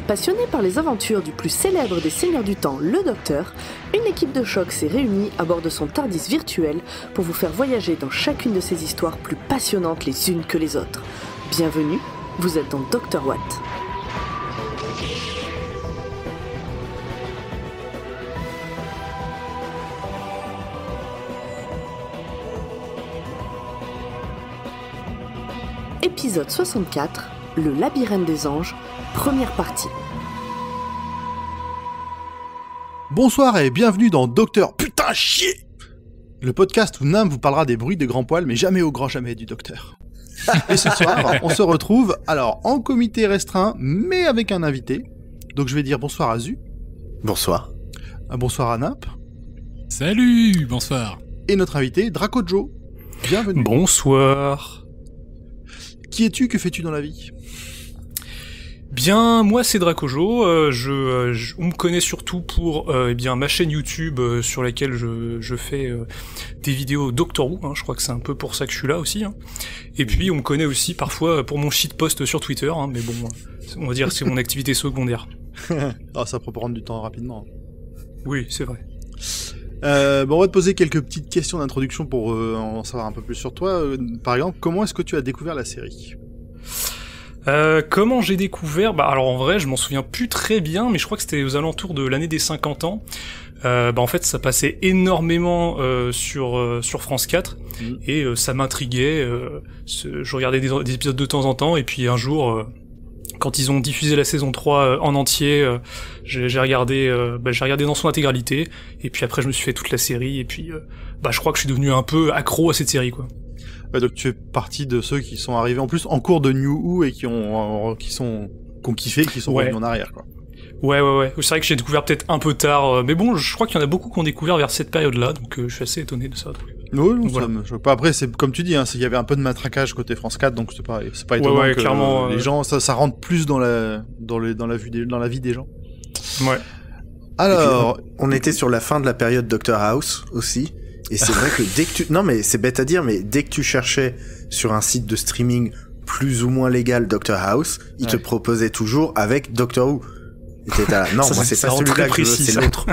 Passionné par les aventures du plus célèbre des seigneurs du temps, le Docteur, une équipe de choc s'est réunie à bord de son TARDIS virtuel pour vous faire voyager dans chacune de ces histoires plus passionnantes les unes que les autres. Bienvenue, vous êtes dans Dr. Watt. Épisode 64, le labyrinthe des anges, première partie. Bonsoir et bienvenue dans Docteur Putain Chier, le podcast où Nam vous parlera des bruits des grands poils, mais jamais au grand jamais du Docteur. Et ce soir, on se retrouve, alors en comité restreint, mais avec un invité. Donc je vais dire bonsoir à Zu. Bonsoir. Bonsoir à Nap. Salut, bonsoir. Et notre invité, Draco Joe. Bienvenue. Bonsoir. Qui es-tu, que fais-tu dans la vie ? Bien, moi c'est Dracojo, on me connaît surtout pour ma chaîne YouTube sur laquelle je fais des vidéos Doctor Who, je crois que c'est un peu pour ça que je suis là aussi. Et puis on me connaît aussi parfois pour mon shitpost sur Twitter, mais bon, on va dire que c'est mon activité secondaire. Ça peut prendre du temps rapidement. Oui, c'est vrai. On va te poser quelques petites questions d'introduction pour en savoir un peu plus sur toi. Par exemple, comment est-ce que tu as découvert la série ? Comment j'ai découvert ? Alors en vrai, je m'en souviens plus très bien, mais je crois que c'était aux alentours de l'année des 50 ans. En fait, ça passait énormément sur France 4 et ça m'intriguait. Je regardais des épisodes de temps en temps et puis un jour, quand ils ont diffusé la saison 3 en entier, j'ai regardé dans son intégralité et puis après je me suis fait toute la série et puis je crois que je suis devenu un peu accro à cette série, quoi. Ouais, donc tu fais partie de ceux qui sont arrivés en plus en cours de New Who et qui ont kiffé, qui sont revenus en arrière, quoi. Ouais. C'est vrai que j'ai découvert peut-être un peu tard, mais bon, je crois qu'il y en a beaucoup qui ont découvert vers cette période-là, donc je suis assez étonné de ça. Oui, voilà. Après, c'est comme tu dis, il y avait un peu de matraquage côté France 4, donc c'est pas étonnant que clairement, les gens, ça rentre plus dans la vie des gens. Ouais. Alors, on était sur la fin de la période Dr House aussi. Et c'est vrai que dès que non mais c'est bête à dire, mais dès que tu cherchais sur un site de streaming plus ou moins légal Dr House, il te proposait toujours avec Doctor Who. Non, moi c'est pas celui-là que je veux, c'est l'autre.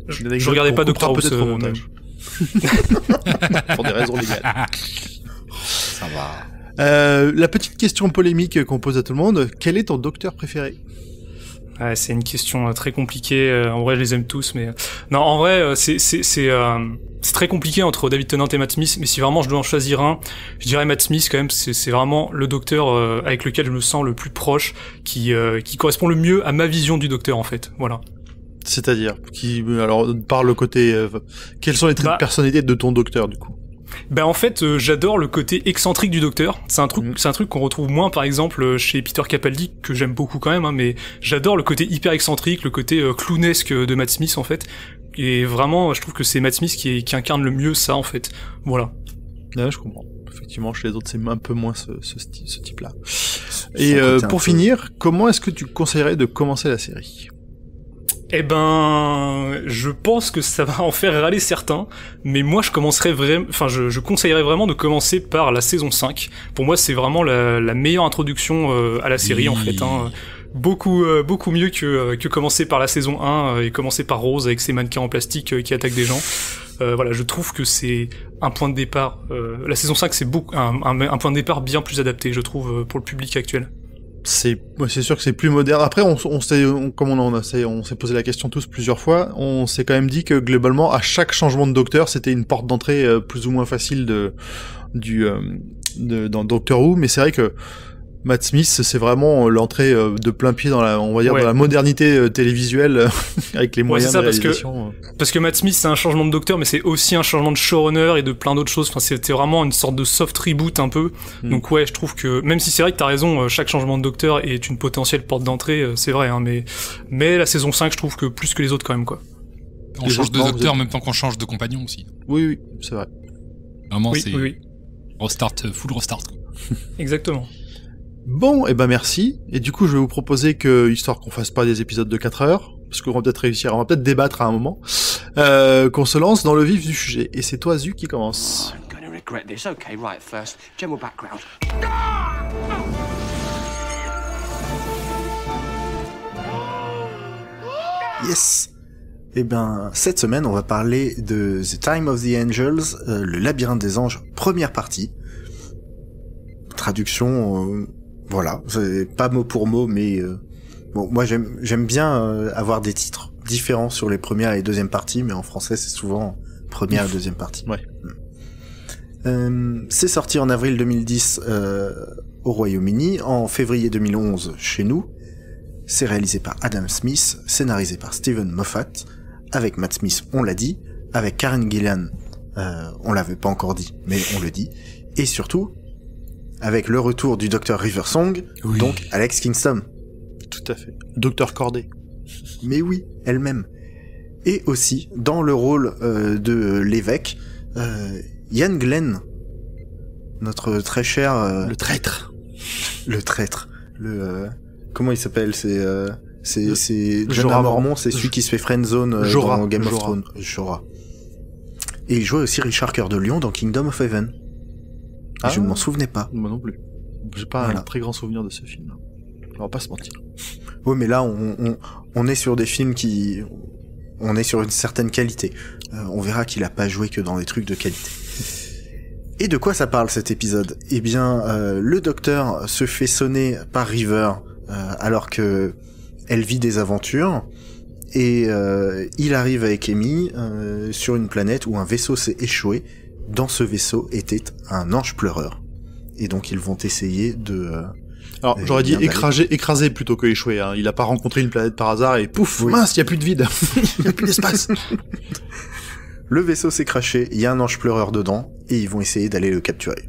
Je regardais pas Doctor Who peut-être au montage. Pour des raisons légales. Ça va. La petite question polémique qu'on pose à tout le monde, quel est ton docteur préféré ? Ouais, c'est une question très compliquée. En vrai, je les aime tous, mais non, en vrai, c'est très compliqué entre David Tennant et Matt Smith. Mais si vraiment je dois en choisir un, je dirais Matt Smith quand même. C'est vraiment le Docteur avec lequel je me sens le plus proche, qui correspond le mieux à ma vision du Docteur, en fait. Voilà. C'est-à-dire, par le côté, quels sont les traits de personnalité de ton Docteur, du coup ? En fait, j'adore le côté excentrique du Docteur. C'est un truc qu'on retrouve moins, par exemple, chez Peter Capaldi, que j'aime beaucoup quand même, mais j'adore le côté hyper excentrique, le côté clownesque de Matt Smith, en fait. Et vraiment, je trouve que c'est Matt Smith qui incarne le mieux ça, en fait. Voilà. Ouais, je comprends. Effectivement, chez les autres, c'est un peu moins ce type-là. Et pour finir, comment est-ce que tu conseillerais de commencer la série ? Je pense que ça va en faire râler certains, mais moi je conseillerais vraiment de commencer par la saison 5. Pour moi, c'est vraiment la meilleure introduction à la série, en fait. Beaucoup mieux que commencer par la saison 1 et commencer par Rose avec ses mannequins en plastique qui attaquent des gens. Je trouve que c'est un point de départ. La saison 5, c'est un point de départ bien plus adapté, je trouve, pour le public actuel. C'est sûr que c'est plus moderne. Après, on s'est posé la question tous plusieurs fois. On s'est quand même dit que globalement, à chaque changement de docteur, c'était une porte d'entrée plus ou moins facile dans Doctor Who. Mais c'est vrai que Matt Smith, c'est vraiment l'entrée de plein pied dans la modernité télévisuelle avec les moyens de réalisation. Parce que Matt Smith, c'est un changement de docteur, mais c'est aussi un changement de showrunner et de plein d'autres choses. Enfin, c'était vraiment une sorte de soft reboot un peu. Donc ouais, je trouve que, même si c'est vrai que t'as raison, chaque changement de docteur est une potentielle porte d'entrée, c'est vrai, mais la saison 5, je trouve que plus que les autres quand même, quoi. On change de docteur en même temps qu'on change de compagnon aussi. Oui, c'est vrai. Vraiment, c'est full restart, quoi. Exactement. Bon, merci. Et du coup, je vais vous proposer que, histoire qu'on fasse pas des épisodes de 4 heures, parce qu'on va peut-être débattre à un moment, qu'on se lance dans le vif du sujet. Et c'est toi, Zu, qui commence. regret this. Okay, right, first, general background. Yes. Eh ben, cette semaine, on va parler de The Time of the Angels, le labyrinthe des anges, première partie. Traduction, voilà, c'est pas mot pour mot, mais bon, moi j'aime bien avoir des titres différents sur les premières et deuxième parties, mais en français c'est souvent première et deuxième partie. Ouais. C'est sorti en avril 2010 au Royaume-Uni, en février 2011 chez nous. C'est réalisé par Adam Smith, scénarisé par Steven Moffat, avec Matt Smith, on l'a dit, avec Karen Gillan, on l'avait pas encore dit, mais on le dit, et surtout, avec le retour du Dr River Song, Oui. donc Alex Kingston. Tout à fait. Docteur Corday. Mais oui, elle-même. Et aussi, dans le rôle de l'évêque, Ian Glenn, notre très cher... Le traître. Le traître. Comment il s'appelle? C'est John Jorah Mormont, c'est celui qui se fait friendzone Jorah. dans Game of Jorah. Thrones. Jorah. Et il jouait aussi Richard Cœur de Lion dans Kingdom of Heaven. Et je ne m'en souvenais pas. Moi non plus. J'ai pas Voilà. un très grand souvenir de ce film. On va pas se mentir. Oui, mais là, on est sur des films qui... On est sur une certaine qualité. On verra qu'il a pas joué que dans des trucs de qualité. Et de quoi ça parle cet épisode? Eh bien, le docteur se fait sonner par River alors que elle vit des aventures. Et il arrive avec Amy sur une planète où un vaisseau s'est échoué. Dans ce vaisseau était un ange pleureur. Et donc ils vont essayer de... Alors, j'aurais dit bien écraser plutôt que échouer. Hein. Il a pas rencontré une planète par hasard et pouf, Oui. mince, il y a plus de vide. Il y a plus d'espace. Le vaisseau s'est crashé, il y a un ange pleureur dedans, et ils vont essayer d'aller le capturer.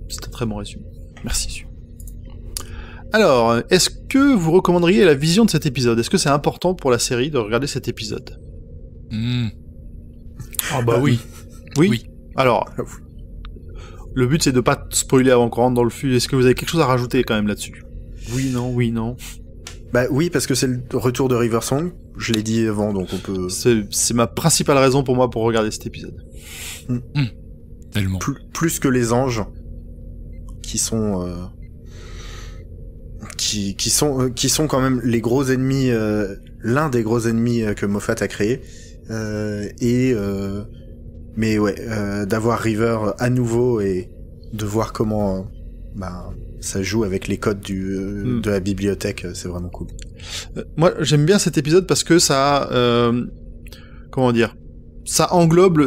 C'est un très bon résumé. Merci, Su. Alors, est-ce que vous recommanderiez la vision de cet épisode? Est-ce que c'est important pour la série de regarder cet épisode? Ah bah oui. Oui. Alors, le but c'est de pas spoiler avant qu'on rentre dans le flux. Est-ce que vous avez quelque chose à rajouter quand même là-dessus? Oui, non. Bah oui, parce que c'est le retour de River Song, je l'ai dit avant, donc on peut... C'est ma principale raison pour moi pour regarder cet épisode. Tellement. Plus que les anges, qui sont... qui sont quand même les gros ennemis, l'un des gros ennemis que Moffat a créé, mais ouais, d'avoir River à nouveau et de voir comment ça joue avec les codes de la bibliothèque, c'est vraiment cool. Moi, j'aime bien cet épisode parce que ça, comment dire, ça englobe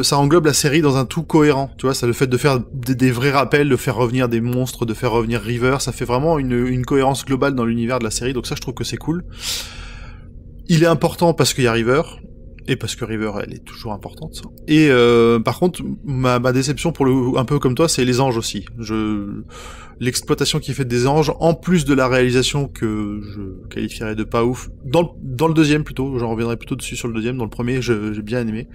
la série dans un tout cohérent. Tu vois, ça le fait de faire des vrais rappels, de faire revenir des monstres, de faire revenir River, ça fait vraiment une cohérence globale dans l'univers de la série. Donc ça, je trouve que c'est cool. Il est important parce qu'il y a River. Et parce que River, elle est toujours importante, ça. Et par contre, ma déception un peu comme toi, c'est les anges aussi. L'exploitation qui est faite des anges, en plus de la réalisation que je qualifierais de pas ouf, dans le deuxième plutôt, j'en reviendrai plutôt dessus sur le deuxième, dans le premier, j'ai bien aimé.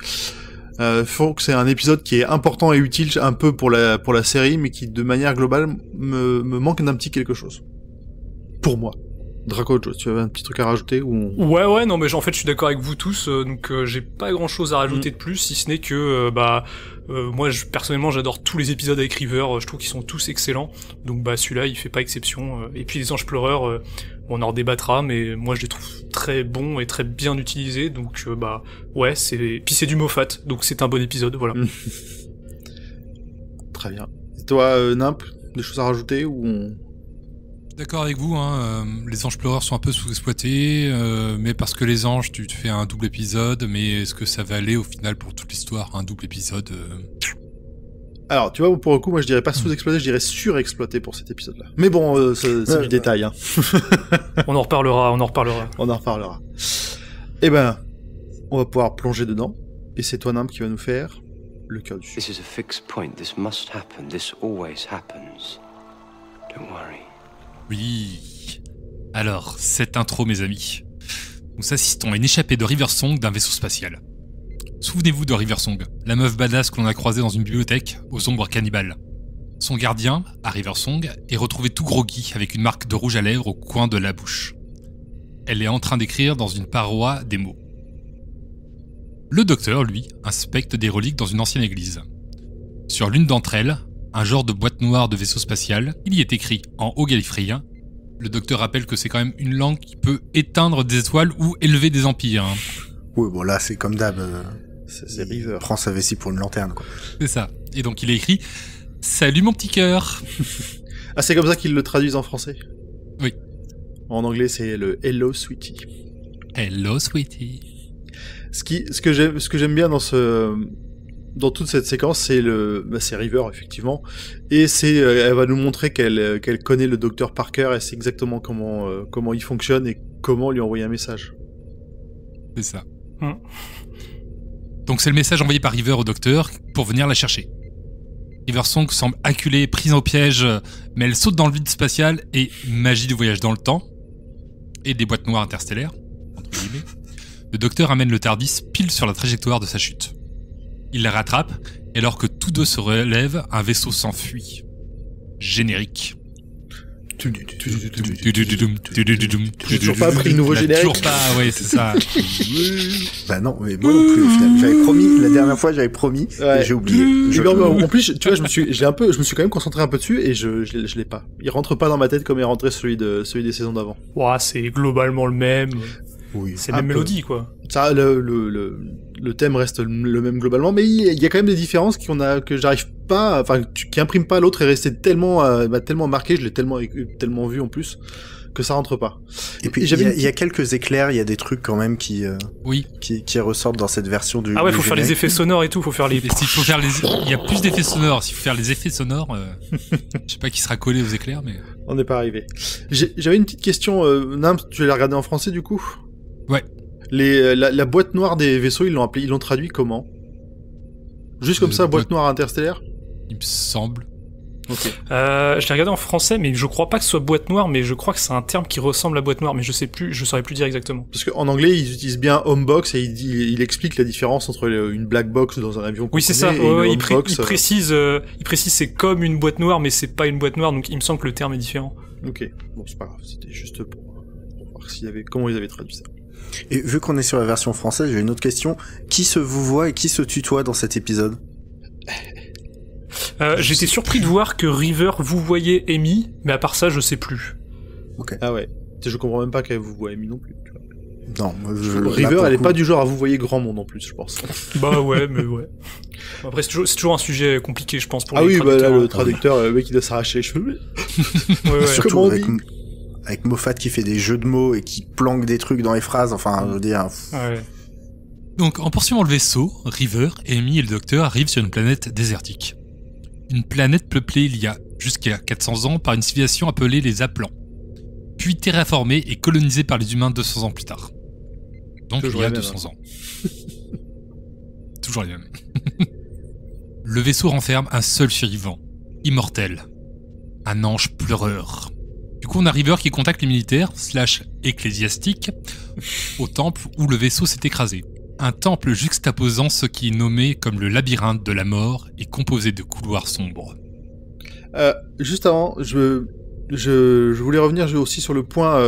Faut que c'est un épisode qui est important et utile un peu pour la série, mais qui de manière globale me manque d'un petit quelque chose. Pour moi. Draco, tu avais un petit truc à rajouter ou... Ouais, non, mais en fait, je suis d'accord avec vous tous, donc j'ai pas grand-chose à rajouter de plus, si ce n'est que, moi, personnellement, j'adore tous les épisodes avec River, je trouve qu'ils sont tous excellents, donc celui-là, il fait pas exception, et puis les anges pleureurs, on en redébattra, mais moi, je les trouve très bons et très bien utilisés, donc ouais, puis c'est du Moffat, donc c'est un bon épisode, voilà. Très bien. Et toi, Nimp, des choses à rajouter ou... D'accord avec vous, hein, les anges pleureurs sont un peu sous-exploités, mais parce que les anges, tu te fais un double épisode, mais est-ce que ça va aller au final pour toute l'histoire, un double épisode Alors, tu vois, pour le coup, moi je dirais pas sous-exploité, je dirais surexploité pour cet épisode-là. Mais bon, c'est du détail, hein. On en reparlera. On en reparlera. Eh ben, on va pouvoir plonger dedans, et c'est toi, Nimp, qui va nous faire le cœur du sujet. This is a fixed point. This must happen. This always happens. Don't worry. Oui. Alors, cette intro, mes amis. Nous assistons à une échappée de River Song d'un vaisseau spatial. Souvenez-vous de River Song, la meuf badass que l'on a croisée dans une bibliothèque aux ombres cannibales. Son gardien, à River Song, est retrouvé tout groggy avec une marque de rouge à lèvres au coin de la bouche. Elle est en train d'écrire dans une paroi des mots. Le docteur, lui, inspecte des reliques dans une ancienne église. Sur l'une d'entre elles, un genre de boîte noire de vaisseau spatial, il y est écrit, en haut galifrien, Le docteur rappelle que c'est quand même une langue qui peut éteindre des étoiles ou élever des empires. Hein. Oui, bon là c'est comme d'hab. C'est River. Il prend sa vessie pour une lanterne, quoi. C'est ça. Et donc il a écrit « Salut mon petit cœur ». Ah, c'est comme ça qu'ils le traduisent en français? Oui. En anglais, c'est le Hello Sweetie. Hello sweetie. Ce que j'aime bien dans toute cette séquence, c'est River, effectivement. Et elle va nous montrer qu'elle connaît le docteur Parker et c'est exactement comment il fonctionne et comment lui envoyer un message. C'est ça. Donc c'est le message envoyé par River au docteur pour venir la chercher. River Song semble acculée, prise au piège, mais elle saute dans le vide spatial et magie du voyage dans le temps et des boîtes noires interstellaires, entre guillemets. Le docteur amène le TARDIS pile sur la trajectoire de sa chute. Il la rattrape et alors que tous deux se relèvent, un vaisseau s'enfuit. Générique. J'ai toujours pas appris le nouveau générique. Toujours pas, ouais, c'est ça. Bah non, mais moi non plus, au final. J'avais promis, la dernière fois j'avais promis, et j'ai oublié. En plus, tu vois, je me suis quand même concentré un peu dessus et je l'ai pas. Il rentre pas dans ma tête comme il rentrait celui des saisons d'avant. Ouah, c'est globalement le même. Oui. C'est la même mélodie, quoi. Ça, le thème reste le même globalement, mais il y a quand même des différences que j'arrive pas, qui impriment pas l'autre et resté tellement marqué, je l'ai tellement vu en plus, que ça rentre pas. Et puis, il y a quelques éclairs, il y a des trucs quand même qui ressortent dans cette version du. Ah ouais, faut faire les effets sonores et tout, faut faire les. Il y a plus d'effets sonores. S'il faut faire les effets sonores, je sais pas qui sera collé aux éclairs, mais. On n'est pas arrivé. J'avais une petite question, Nam, tu l'as regardé en français du coup? Ouais. La boîte noire des vaisseaux, ils l'ont traduit comment? Juste comme ça, boîte noire interstellaire? Il me semble. Ok. Je l'ai regardé en français, mais je crois pas que ce soit boîte noire, mais je crois que c'est un terme qui ressemble à boîte noire, mais je saurais plus dire exactement. Parce qu'en anglais, ils utilisent bien homebox et il explique la différence entre une black box dans un avion. Oui, c'est ça. Il précise c'est comme une boîte noire, mais c'est pas une boîte noire, donc il me semble que le terme est différent. Ok. Bon, c'est pas grave. C'était juste pour voir comment ils avaient traduit ça. Et vu qu'on est sur la version française, j'ai une autre question. Qui se vous voit et qui se tutoie dans cet épisode? J'étais surpris de voir que River vous voyait Amy, mais à part ça, je sais plus. Ok. Ah ouais. Je comprends même pas qu'elle vous voit Amy non plus. Tu vois. Non, River, elle est pas du genre à vous voyer grand monde en plus, je pense. Bah ouais, mais ouais. Après, c'est toujours un sujet compliqué, je pense, pour les traducteurs. Ah oui, bah là, le traducteur, le mec, il doit s'arracher les cheveux. Ouais. Surtout avec Moffat qui fait des jeux de mots et qui planque des trucs dans les phrases, enfin, je veux dire... Ouais. Donc, en poursuivant le vaisseau, River, Amy et le docteur arrivent sur une planète désertique. Une planète peuplée il y a jusqu'à 400 ans par une civilisation appelée les Aplans, puis terraformée et colonisée par les humains 200 ans plus tard. Donc toujours il y a les mêmes, 200 ans. Toujours les mêmes. Le vaisseau renferme un seul survivant, immortel, un ange pleureur. Du coup, on a River qui contacte les militaires, / ecclésiastiques, au temple où le vaisseau s'est écrasé. Un temple juxtaposant ce qui est nommé comme le labyrinthe de la mort et composé de couloirs sombres. Juste avant, je voulais revenir aussi sur le point,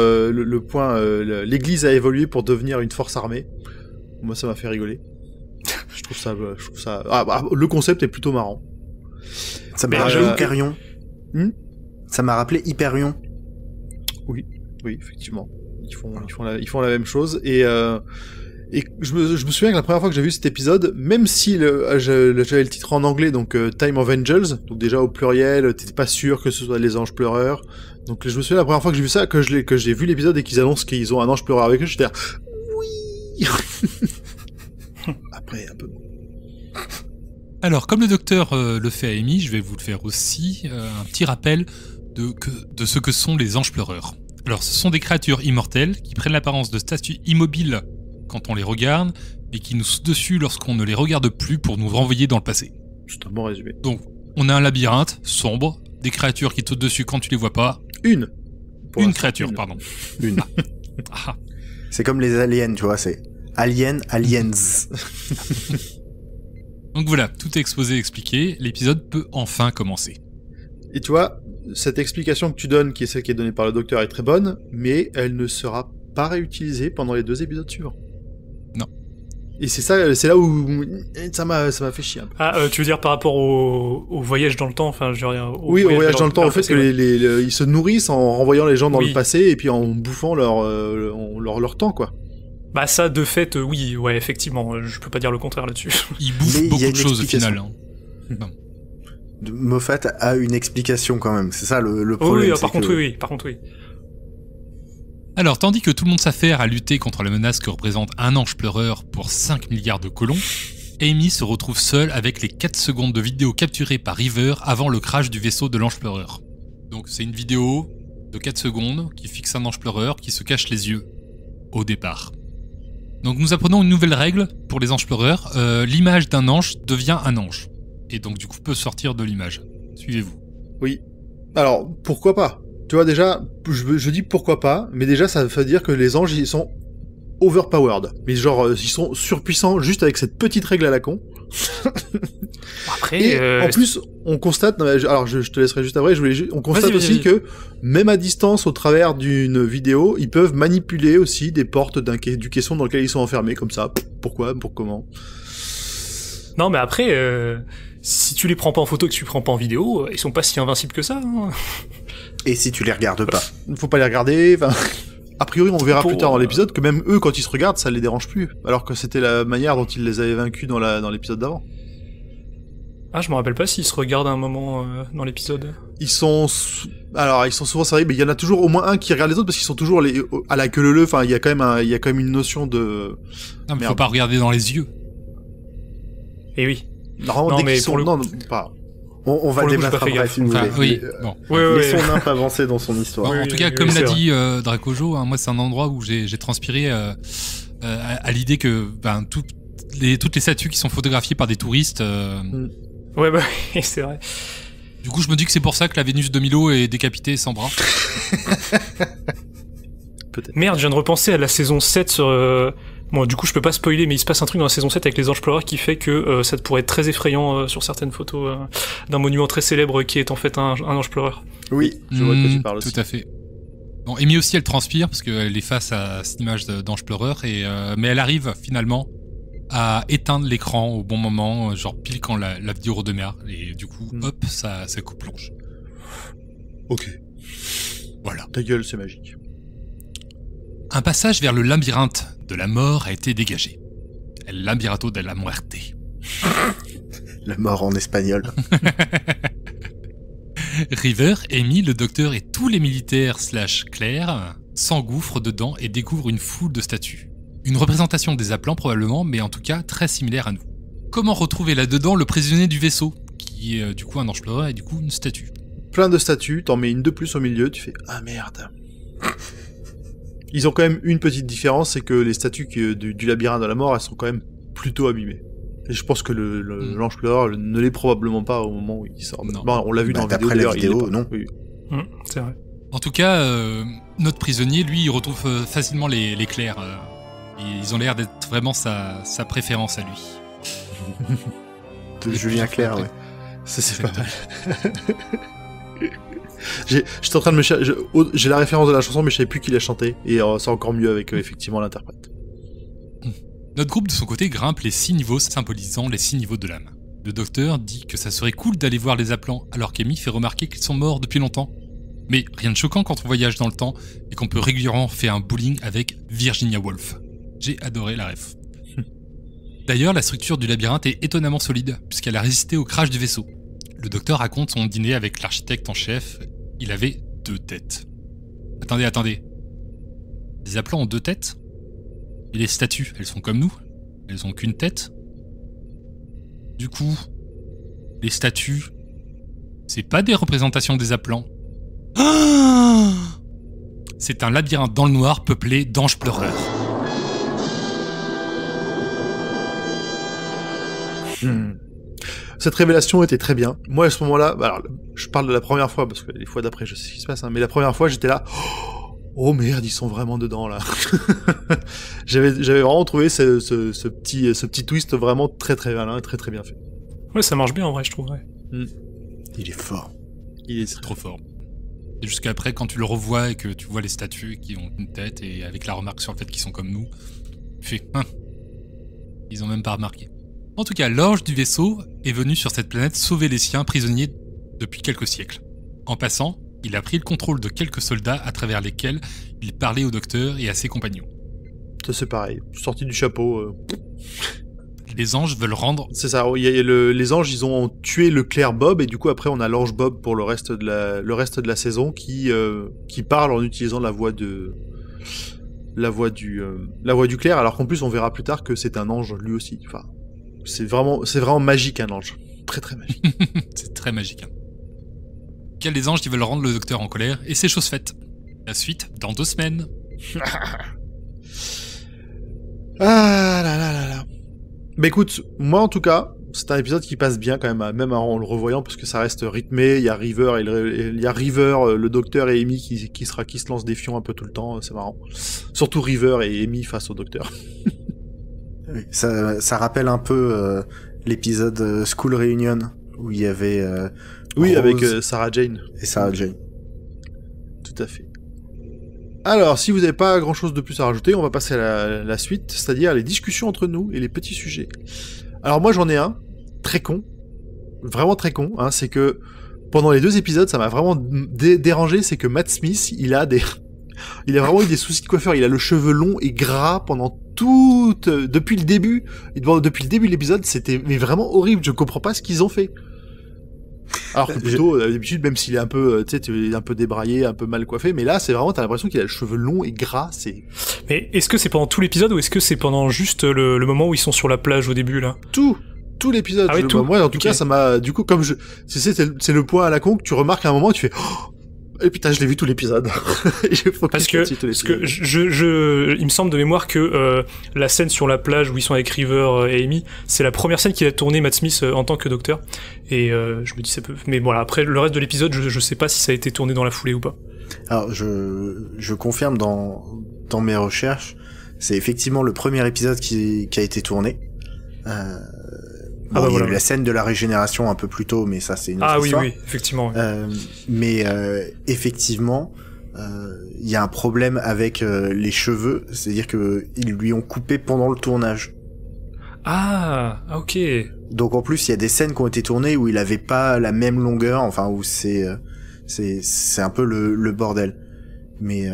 l'église a évolué pour devenir une force armée. Moi, ça m'a fait rigoler. je trouve ça, le concept est plutôt marrant. Ça m'a rappelé Hyperion. Ça m'a rappelé Hyperion. Oui, effectivement. Ils font la même chose et je me souviens que la première fois que j'ai vu cet épisode, même si j'avais le titre en anglais, donc Time of Angels, donc déjà au pluriel, t'étais pas sûr que ce soit les anges pleureurs. Donc je me souviens la première fois que j'ai vu ça, que j'ai vu l'épisode et qu'ils annoncent qu'ils ont un ange pleureur avec eux, j'étais là, oui. Après un peu. Alors, comme le docteur le fait à Amy, je vais vous le faire aussi, un petit rappel de ce que sont les anges pleureurs. Alors, ce sont des créatures immortelles qui prennent l'apparence de statues immobiles quand on les regarde, et qui nous sautent dessus lorsqu'on ne les regarde plus pour nous renvoyer dans le passé. C'est un bon résumé. Donc, on a un labyrinthe sombre, des créatures qui te sautent dessus quand tu les vois pas. Une Pardon. Une. Ah. C'est comme les aliens, tu vois, c'est aliens. Donc voilà, tout est exposé et expliqué, l'épisode peut enfin commencer. Et tu vois, cette explication que tu donnes, qui est celle qui est donnée par le docteur, est très bonne, mais elle ne sera pas réutilisée pendant les 2 épisodes suivants. Non. Et c'est là où ça m'a fait chier un peu. Ah, tu veux dire par rapport au voyage dans le temps, enfin, je veux dire, Au voyage dans le temps, en fait, que ils se nourrissent en renvoyant les gens dans le passé et puis en bouffant leur temps, quoi. Bah ça, de fait, oui, ouais, effectivement, je peux pas dire le contraire là-dessus. Ils bouffent beaucoup de choses au final. Hein. Non. Moffat a une explication quand même, c'est ça le problème. Oui, par contre, oui. Alors, tandis que tout le monde s'affaire à lutter contre la menace que représente un ange pleureur pour 5 milliards de colons, Amy se retrouve seule avec les 4 secondes de vidéo capturées par River avant le crash du vaisseau de l'ange pleureur. Donc c'est une vidéo de 4 secondes qui fixe un ange pleureur qui se cache les yeux au départ. Donc nous apprenons une nouvelle règle pour les anges pleureurs, l'image d'un ange devient un ange. Et donc du coup peut sortir de l'image. Suivez-vous. Oui. Alors, pourquoi pas ? Tu vois, déjà, je dis pourquoi pas, mais déjà, ça veut dire que les anges, ils sont overpowered. Mais genre, ils sont surpuissants juste avec cette petite règle à la con. Après, et en plus, on constate, alors je te laisserai juste après, on constate aussi que, même à distance, au travers d'une vidéo, ils peuvent manipuler aussi des portes du caisson dans lequel ils sont enfermés, comme ça. Pourquoi ? Pour comment ? Non, mais après, si tu les prends pas en photo et que tu les prends pas en vidéo, ils sont pas si invincibles que ça. Hein. Et si tu les regardes pas ? Faut pas les regarder, enfin... A priori, on verra plus tard dans l'épisode que même eux, quand ils se regardent, ça les dérange plus. Alors que c'était la manière dont ils les avaient vaincus dans l'épisode d'avant. Ah, je me rappelle pas s'ils se regardent à un moment dans l'épisode. Ils sont souvent séparés, mais il y en a toujours au moins un qui regarde les autres parce qu'ils sont toujours à la queue leu. Enfin, il y a quand même une notion de... Non, mais faut pas regarder dans les yeux. Eh oui. Normalement, dès qu'ils sont... Non, pas... On va débattre après, si vous voulez. Oui, bon. Laissons Nymph avancer dans son histoire. Bon, en tout cas, comme l'a dit Dracojo, hein, moi c'est un endroit où j'ai transpiré à l'idée que toutes les statues qui sont photographiées par des touristes... Ouais, bah c'est vrai. Du coup, je me dis que c'est pour ça que la Vénus de Milo est décapitée sans bras. Peut-être. Merde, je viens de repenser à la saison 7 sur... Bon, du coup, je peux pas spoiler, mais il se passe un truc dans la saison 7 avec les anges pleureurs qui fait que ça pourrait être très effrayant sur certaines photos d'un monument très célèbre qui est en fait un ange pleureur. Oui, je vois de quoi tu parles aussi. Tout à fait. Bon, Amy aussi, elle transpire parce qu'elle est face à cette image d'ange pleureur, mais elle arrive finalement à éteindre l'écran au bon moment, genre pile quand la vidéo redémarre, et du coup, hop, ça coupe plonge. Ok. Voilà. Ta gueule, c'est magique. Un passage vers le labyrinthe de la mort a été dégagé. El Labyrinto de la Muerte. La mort en espagnol. River, Amy, le docteur et tous les militaires / Claire s'engouffrent dedans et découvrent une foule de statues. Une représentation des Applants probablement, mais en tout cas très similaire à nous. Comment retrouver là-dedans le prisonnier du vaisseau, qui est du coup un ange pleureur et du coup une statue. Plein de statues, t'en mets une de plus au milieu, tu fais « Ah merde !» Ils ont quand même une petite différence, c'est que les statues du labyrinthe de la mort, elles sont quand même plutôt abîmées. Et je pense que l'ange pleureur ne l'est probablement pas au moment où il sort. Non. Bon, on l'a vu dans d'après la vidéo, non. Oui. C'est vrai. En tout cas, notre prisonnier, lui, il retrouve facilement les Claires. Ils ont l'air d'être vraiment sa préférence à lui. De Julien Clerc, ouais. Ça, c'est pas mal. J'étais en train de me chercher. J'ai la référence de la chanson, mais je savais plus qui l'a chanté. Et c'est encore mieux avec effectivement l'interprète. Notre groupe, de son côté, grimpe les 6 niveaux symbolisant les 6 niveaux de l'âme. Le docteur dit que ça serait cool d'aller voir les Applants, alors qu'Amy fait remarquer qu'ils sont morts depuis longtemps. Mais rien de choquant quand on voyage dans le temps et qu'on peut régulièrement faire un bowling avec Virginia Woolf. J'ai adoré la ref. D'ailleurs, la structure du labyrinthe est étonnamment solide, puisqu'elle a résisté au crash du vaisseau. Le docteur raconte son dîner avec l'architecte en chef. Il avait 2 têtes. Attendez. Les Applants ont 2 têtes ? Et les statues, elles sont comme nous ? Elles ont qu'une tête ? Du coup, les statues, c'est pas des représentations des Applants. Ah ! C'est un labyrinthe dans le noir peuplé d'anges pleureurs. Cette révélation était très bien. Moi, à ce moment-là, alors, je parle de la première fois, parce que les fois d'après, je sais ce qui se passe, hein, mais la première fois, j'étais là, oh merde, ils sont vraiment dedans, là. J'avais vraiment trouvé ce petit twist vraiment très très malin et très très bien fait. Ouais, ça marche bien, en vrai, je trouve, ouais. Il est fort. Il est trop fort. Et jusqu'après, quand tu le revois et que tu vois les statues qui ont une tête et avec la remarque sur le fait qu'ils sont comme nous, tu fais, Ils ont même pas remarqué. En tout cas, l'ange du vaisseau est venu sur cette planète sauver les siens prisonniers depuis quelques siècles. En passant, il a pris le contrôle de quelques soldats à travers lesquels il parlait au docteur et à ses compagnons. Ça, c'est pareil. Sorti du chapeau. Les anges veulent rendre... C'est ça. Il y a les anges, ils ont tué le clerc Bob, et du coup, après, on a l'ange Bob pour le reste de la saison qui parle en utilisant la voix du clerc, alors qu'en plus, on verra plus tard que c'est un ange lui aussi. Enfin, c'est vraiment magique, un ange. Très, très magique. C'est très magique. Quels des anges qui veulent rendre le docteur en colère, et c'est chose faite. La suite, dans 2 semaines. Ah là là là là. Bah écoute, moi en tout cas, c'est un épisode qui passe bien quand même en le revoyant, parce que ça reste rythmé. Il y a River, le docteur et Amy qui se lancent des fions un peu tout le temps. C'est marrant. Surtout River et Amy face au docteur. Oui, ça rappelle un peu l'épisode School Reunion où il y avait oui, Rose avec Sarah Jane. et Sarah Jane. Tout à fait. Alors, si vous n'avez pas grand-chose de plus à rajouter, on va passer à la suite, c'est-à-dire les discussions entre nous et les petits sujets. Alors moi, j'en ai un, très con, vraiment très con, hein, c'est que pendant les 2 épisodes, ça m'a vraiment dérangé, c'est que Matt Smith, il a vraiment eu des soucis de coiffeur, il a le cheveu long et gras pendant depuis le début de l'épisode, c'était vraiment horrible, je comprends pas ce qu'ils ont fait. Alors que plutôt, d'habitude, même s'il est un peu, un peu débraillé, un peu mal coiffé, mais là, c'est vraiment, t'as l'impression qu'il a le cheveu long et gras, c'est... Mais est-ce que c'est pendant tout l'épisode ou est-ce que c'est pendant juste le moment où ils sont sur la plage au début, là? Tout l'épisode. Ah oui, tout. Moi, en tout cas, ça m'a, du coup, comme c'est le point à la con que tu remarques à un moment, tu fais, oh, et putain, je l'ai vu tout l'épisode. Parce que il me semble de mémoire que la scène sur la plage où ils sont avec River et Amy, c'est la première scène qu'il a tournée Matt Smith en tant que docteur. Et je me dis ça peut. Mais voilà, après le reste de l'épisode, je sais pas si ça a été tourné dans la foulée ou pas. Alors je confirme dans mes recherches, c'est effectivement le premier épisode qui a été tourné. Bon, il y a eu la scène de la régénération un peu plus tôt, mais ça c'est une autre histoire. Oui, effectivement. Oui. Mais effectivement, il y a un problème avec les cheveux, c'est-à-dire que ils lui ont coupé pendant le tournage. Ah, ok. Donc en plus, il y a des scènes qui ont été tournées où il avait pas la même longueur, enfin où c'est un peu le bordel. Mais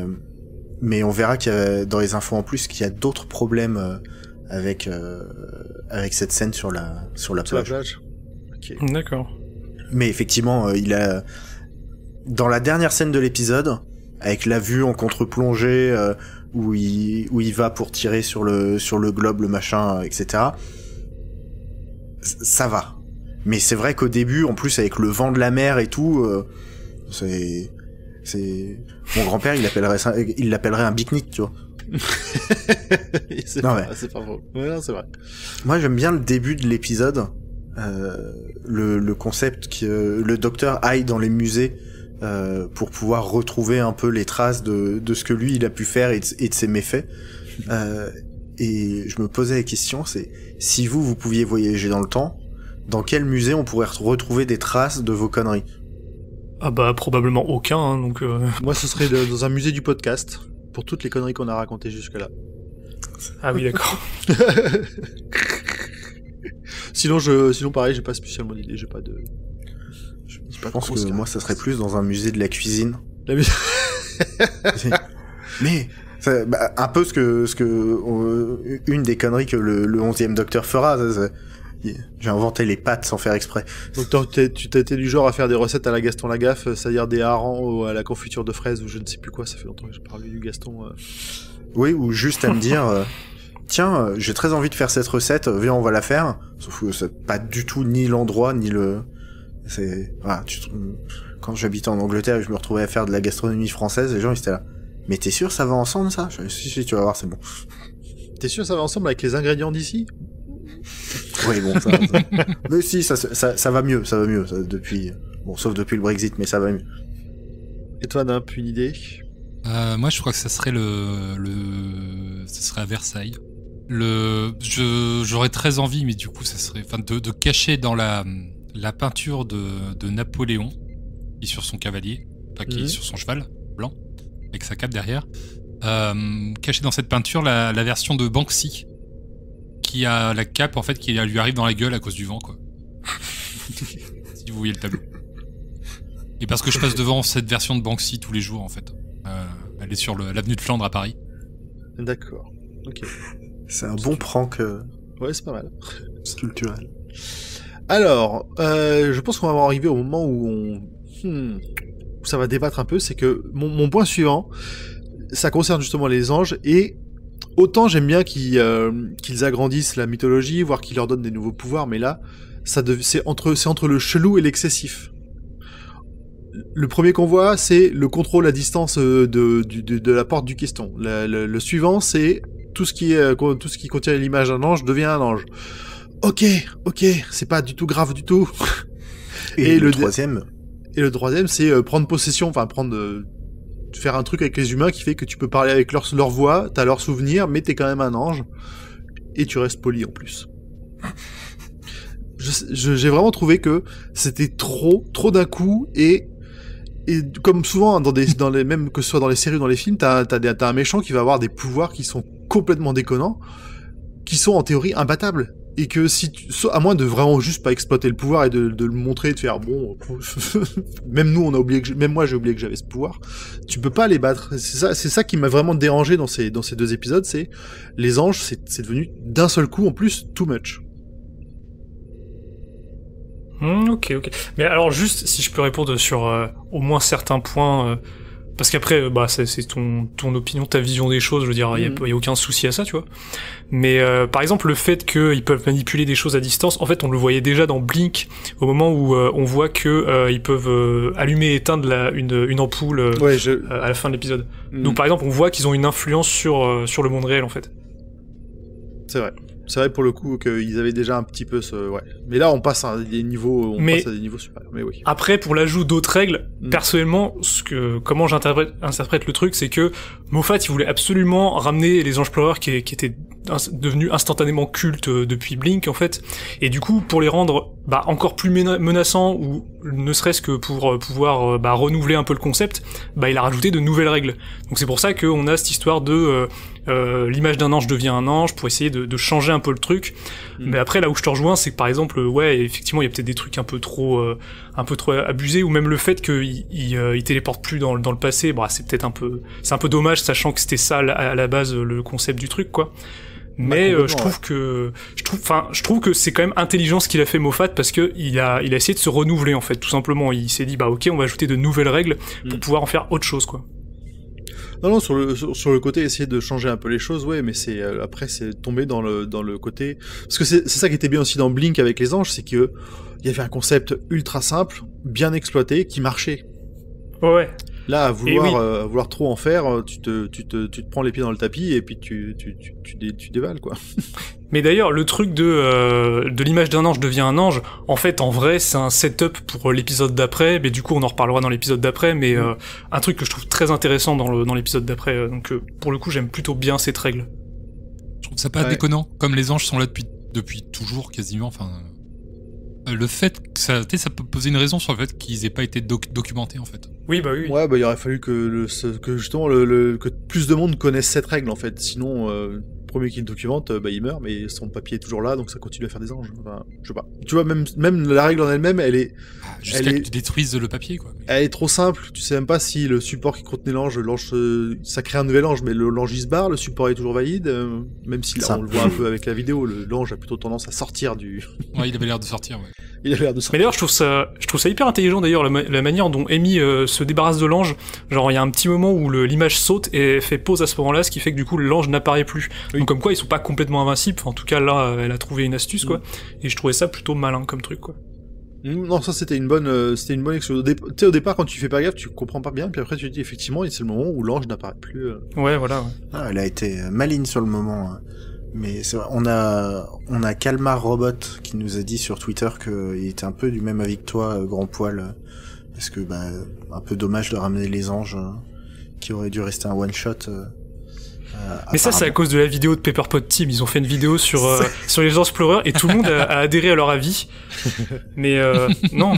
on verra qu'il y a, dans les infos en plus, qu'il y a d'autres problèmes avec cette scène sur la plage. Okay. D'accord. Mais effectivement, il a, dans la dernière scène de l'épisode, avec la vue en contre-plongée, où il va pour tirer sur le globe, le machin, etc. Ça va. Mais c'est vrai qu'au début, en plus avec le vent de la mer et tout, c'est mon grand-père, il l'appellerait un pique-nique, tu vois. C'est pas faux. Ouais, non, c'est vrai. Moi, j'aime bien le début de l'épisode, le concept que le docteur aille dans les musées pour pouvoir retrouver un peu les traces de ce que lui il a pu faire et de ses méfaits. Et je me posais la question, c'est si vous pouviez voyager dans le temps, dans quel musée on pourrait retrouver des traces de vos conneries? Ah bah probablement aucun, hein, donc. Moi, ce serait dans un musée du podcast pour toutes les conneries qu'on a racontées jusque-là. Ah oui, d'accord. Sinon pareil, j'ai pas spécialement d'idée, j'ai pas de. Je pense que moi, ça serait plus dans un musée de la cuisine. Mais ça, un peu ce que une des conneries que le 11e docteur fera. J'ai inventé les pâtes sans faire exprès. Donc tu t'es du genre à faire des recettes à la Gaston Lagaffe, c'est-à-dire des harengs ou à la confiture de fraises ou je ne sais plus quoi, ça fait longtemps que j'ai parlé du Gaston. Oui, ou juste à me dire, tiens, j'ai très envie de faire cette recette, viens on va la faire. Sauf que c'est pas du tout ni l'endroit ni le... Voilà, quand j'habitais en Angleterre et je me retrouvais à faire de la gastronomie française, les gens ils étaient là. Mais t'es sûr ça va ensemble ça? Si, tu vas voir, c'est bon. T'es sûr ça va ensemble avec les ingrédients d'ici? Oui, bon, ça. Mais si, ça va mieux, ça, depuis... Bon, sauf depuis le Brexit, mais ça va mieux. Et toi, Nimp, une idée? Moi, je crois que ça serait ça serait à Versailles. J'aurais très envie, mais du coup, ça serait, de cacher dans la peinture de Napoléon, qui est sur son cavalier, qui est sur son cheval blanc, avec sa cape derrière, cacher dans cette peinture la version de Banksy, qui a la cape en fait qui lui arrive dans la gueule à cause du vent, quoi. Si vous voyez le tableau. Et parce que je passe devant cette version de Banksy tous les jours en fait. Elle est sur l'avenue de Flandre à Paris. D'accord. Ok. C'est un bon prank Ouais, c'est pas mal. culturel. Alors, je pense qu'on va arriver au moment où où ça va débattre un peu. C'est que mon point suivant, ça concerne justement les anges. Et autant j'aime bien qu'ils agrandissent la mythologie, voire qu'ils leur donnent des nouveaux pouvoirs, mais là, c'est entre le chelou et l'excessif. Le premier qu'on voit, c'est le contrôle à distance de la porte du queston. Le suivant, c'est tout ce qui contient l'image d'un ange devient un ange. Ok, c'est pas du tout grave du tout. Et le troisième. Et le troisième, c'est prendre possession, faire un truc avec les humains qui fait que tu peux parler avec leur voix, t'as leurs souvenirs, mais t'es quand même un ange. Et tu restes poli en plus. J'ai vraiment trouvé que c'était trop d'un coup, et comme souvent même que ce soit dans les séries ou dans les films, t'as un méchant qui va avoir des pouvoirs qui sont complètement déconnants, qui sont en théorie imbattables, et que à moins de vraiment juste pas exploiter le pouvoir et de le montrer, de faire bon, même nous même moi j'ai oublié que j'avais ce pouvoir, tu peux pas les battre. C'est ça qui m'a vraiment dérangé dans ces 2 épisodes, c'est les anges, c'est devenu d'un seul coup en plus too much. Ok. Mais alors juste, si je peux répondre sur au moins certains points, parce qu'après, c'est ton opinion, ta vision des choses, je veux dire, y a aucun souci à ça, tu vois. Mais par exemple, le fait qu'ils peuvent manipuler des choses à distance, en fait, on le voyait déjà dans Blink, au moment où on voit que ils peuvent allumer et éteindre une ampoule à la fin de l'épisode. Donc par exemple, on voit qu'ils ont une influence sur le monde réel, en fait. C'est vrai. C'est vrai pour le coup qu'ils avaient déjà un petit peu ouais. Mais là on passe à des niveaux, supérieurs. Mais oui. Après, pour l'ajout d'autres règles, personnellement, comment j'interprète le truc, c'est que Moffat il voulait absolument ramener les anges pleureurs qui étaient devenus instantanément cultes depuis Blink en fait, et du coup pour les rendre encore plus menaçants, ou ne serait-ce que pour pouvoir renouveler un peu le concept, il a rajouté de nouvelles règles. Donc c'est pour ça qu'on a cette histoire de l'image d'un ange devient un ange, pour essayer de changer un peu le truc. Mais après, là où je te rejoins, c'est que par exemple, effectivement, il y a peut-être des trucs un peu trop abusés, ou même le fait qu'il téléporte plus dans le passé, c'est peut-être c'est un peu dommage, sachant que c'était ça à la base le concept du truc, quoi. Mais je trouve que c'est quand même intelligent ce qu'il a fait Moffat, parce que il a essayé de se renouveler en fait, tout simplement. Il s'est dit ok, on va ajouter de nouvelles règles pour pouvoir en faire autre chose, quoi. Non, sur le côté essayer de changer un peu les choses, ouais, mais c'est après c'est tomber dans le côté, parce que c'est ça qui était bien aussi dans Blink avec les anges, c'est que il y avait un concept ultra simple, bien exploité, qui marchait. Ouais. Là, à vouloir trop en faire, tu te prends les pieds dans le tapis et puis tu dévales, quoi. Mais d'ailleurs, le truc de l'image d'un ange devient un ange, en fait, en vrai, c'est un setup pour l'épisode d'après, mais du coup, on en reparlera dans l'épisode d'après, mais un truc que je trouve très intéressant dans l'épisode d'après, donc pour le coup, j'aime plutôt bien cette règle. Je trouve ça pas déconnant, comme les anges sont là depuis toujours, quasiment, enfin... Le fait que ça peut poser une raison sur le fait qu'ils aient pas été documentés, en fait. Oui, oui. Ouais, il aurait fallu que justement que plus de monde connaisse cette règle, en fait. Sinon, le premier qui le documente, il meurt, mais son papier est toujours là, donc ça continue à faire des anges. Enfin, je sais pas. Tu vois, même la règle en elle-même, elle est... Jusqu'à que tu détruises le papier, quoi. Elle est trop simple. Tu sais même pas si le support qui contenait l'ange, ça crée un nouvel ange, mais l'ange il se barre, le support est toujours valide, même si là, on le voit un peu avec la vidéo, l'ange a plutôt tendance à sortir du... Ouais, il avait l'air de sortir, ouais. Il avait l'air de sortir. Mais d'ailleurs, je trouve ça hyper intelligent, d'ailleurs, la manière dont Amy se débarrasse de l'ange. Genre, il y a un petit moment où l'image saute et fait pause à ce moment-là, ce qui fait que du coup, l'ange n'apparaît plus. Oui. Donc, comme quoi, ils sont pas complètement invincibles. Enfin, en tout cas, là, elle a trouvé une astuce, quoi. Et je trouvais ça plutôt malin comme truc, quoi. Non, ça c'était une bonne excuse. Tu sais, au départ, quand tu fais pas gaffe, tu comprends pas bien, puis après tu te dis effectivement, c'est le moment où l'ange n'apparaît plus. Ouais, voilà. Ouais. Ah, elle a été maligne sur le moment. Hein. Mais c'est vrai, on a Calmar Robot qui nous a dit sur Twitter qu'il était un peu du même avis que toi, Grand Poil, parce que un peu dommage de ramener les anges qui auraient dû rester un one shot. Mais ça, c'est à cause de la vidéo de Pepperpot Team. Ils ont fait une vidéo sur les anges pleureurs et tout le monde a adhéré à leur avis. Mais non.